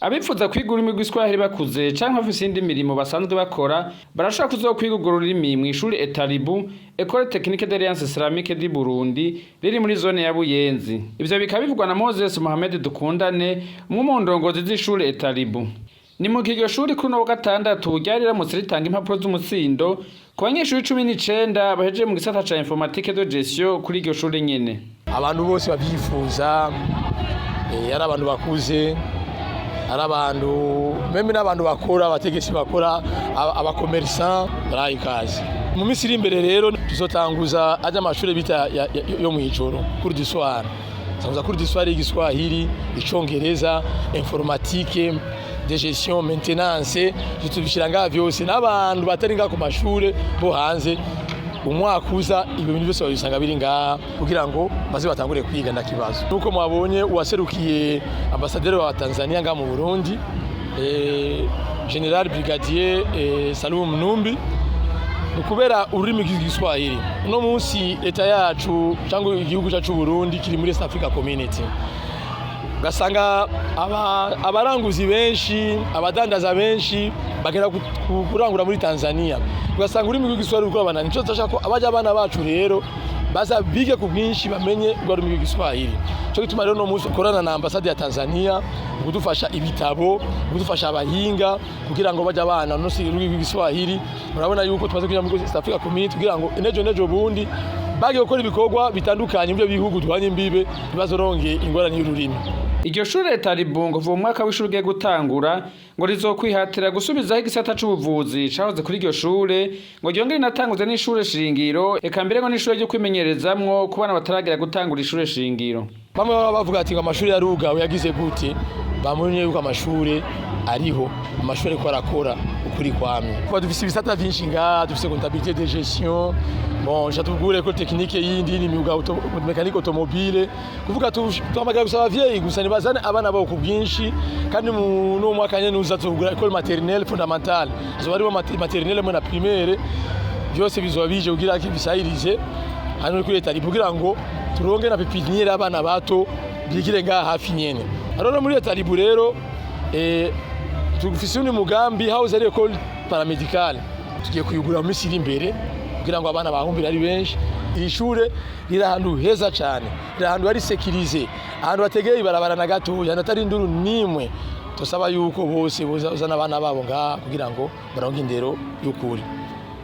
Abipfuza kwiga ururimi rw'igiswahili bakuze canke bafise indi mirimo basanzwe bakora barashaka kuzokwiga urwo rurimi mw'ishure ETALIBU École Technique d'Alliance Islamique du Burundi riri muri zone ya Buyenzi. Ivyo bikaba bivugwa na Moses Muhamed DUKUNDANE umwe mu ndongozi z'ishure ETALIBU. Ni mu iryo shuri kuri no gatandatu ryari riramutse ritanga impapuro z'umutsindo ku banyeshuri 19 bahejeje mu gisata ca informatique de gestion kuri iryo shuri nyene. Abantu bose bavyipfuza ari abantu bakuze ari abantu meme n'abantu bakora abategetsi bakora abakomerçant barayikaze. Mu minsi iri imbere rero tuzotanguza aje amashuri bita yo mw'ijoro kuri du soir. Tuzaza kuri du soir igiswahili, icongereza, informatique, de gestion, maintenance, tutubishira nga vyose n'abantu batari nga ku mashure bo hanze. Umwaka uza ibyo bintu byose babisanga biri nga kugira ngo baze batangure kwiga ndakibazo. Nuko mwabonye uwaserukiye ambassadeur wa Tanzania nga mu Burundi General Brigadier Salum Numbi kubera ururimi rw'igiswahili. No munsi leta yacu cyangwa igihugu cyacu Burundi kiri muri East Africa Community. Gasanga abaranguzi benshi abadandaza benshi bagera kurangura muri Tanzania. Ugasanga ururimi rw'igiswahili ruko abana nico tashaka ko abaje abana bacu rero baza bige ku bwinshi bamenye ururimi rw'igiswahili. Cyo gituma rero no munsi korana na ambassade ya Tanzania kudufasha ibitabo kudufasha abahinga kugira ngo baje abana no si ururimi rw'igiswahili. Murabona yuko tumaze kuja muri East Africa Community kugira ngo enejo bundi bage gukora ibikorwa bitandukanye byo bihugu duhanye imbibe bazoronge ingorane y'ururimi. Iryo shure ETALIBU ngo vuba mwaka w'ishure ugiye gutangura ngo rizokwihatira gusubizaho igisata c'ubuvuzi cahoze kuri iryo shure ngo ryongere inatanguze n'ishure shingiro eka mbere ngo n'ishure ryo kwimenyerezamwo ku bana bataragira gutangura ishure shingiro. Bamwe baba bavuga ati ngo amashuri yarugawe yagize gute bamunye yuko amashuri ariho amashuri ko arakora ukuri kwamye. Kuba dufise ibisata vyinshi nga dufise comptabilité de gestion jatugure école technique yindi ni myuga mécanique automobile kuvuga twamagara gusaba vyeyi gusa nibazane abana babo ku bwinshi kandi no mwaka nyene uzatugura école maternelle fondamentale azo bari maternelle mo na primaire byose bizoba bije kugira ko bisahirije hano kuri ETALIBU kugira ngo turonge na pepiniere abana bato bigire nga hafi nyene. Aroro muri ETALIBU rero tugufise ni mugambi house ari école paramédicale tugiye kuyugura mu minsi iri imbere kugira ngo abana bahumbira ari benshi. Iri shure riri ahantu heza cyane riri ahantu hari sécurisé ahantu bategeye ibarabara na gato yanatari induru nimwe. Tusaba yuko bose bozana abana babo nga kugira ngo baronke indero y'ukuri.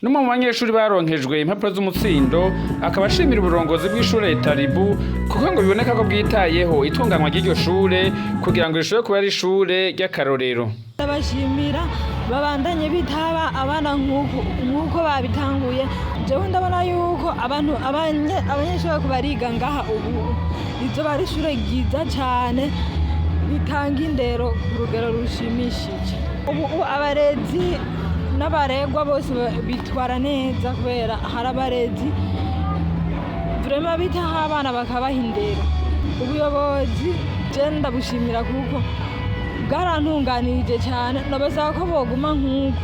Numwe mu banyeshuri baronkejwe impapuro z'umutsindo akaba ashimira uburongozi bw'ishure ETALIBU kuko ngo biboneka ko bwitayeho itunganywa ry'iryo shure kugira ngo rishobore kuba ari ishure ry'akarorero. Ndabashimira babandanye bitaba abana nk'uko babitanguye. Jewe ndabona yuko abanyeshuri ko bariga ngaha ubu izo bari ishure ryiza cyane bitanga indero ku rugero rushimishije. Ubu abarezi n'abaregwa bose bitwara neza kubera hari abarezi vraiment bitaha abana bakabaha indero. Ubuyobozi je ndabushimira kuko bwarantunganirije cyane nabasaba ko boguma nk'uko